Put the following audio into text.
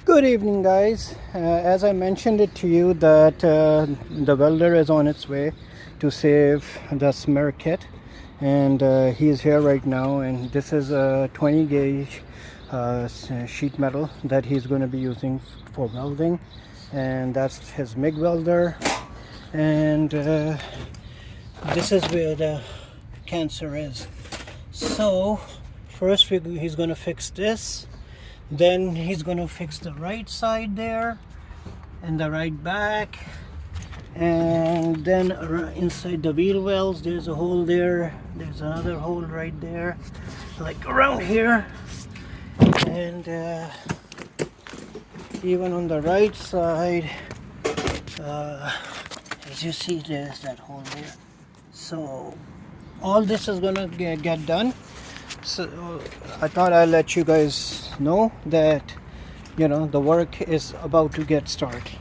Good evening, guys. As I mentioned it to you that the welder is on its way to save the SMRKITT, and he is here right now, and this is a 20 gauge sheet metal that he's going to be using for welding, and that's his MIG welder. And this is where the cancer is. So first he's going to fix this, then he's going to fix the right side there and the right back, and then inside the wheel wells there's a hole there, there's another hole right there, like around here, and even on the right side, as you see, there's that hole there. So all this is gonna get done. So I thought I'll let you guys know that the work is about to get started.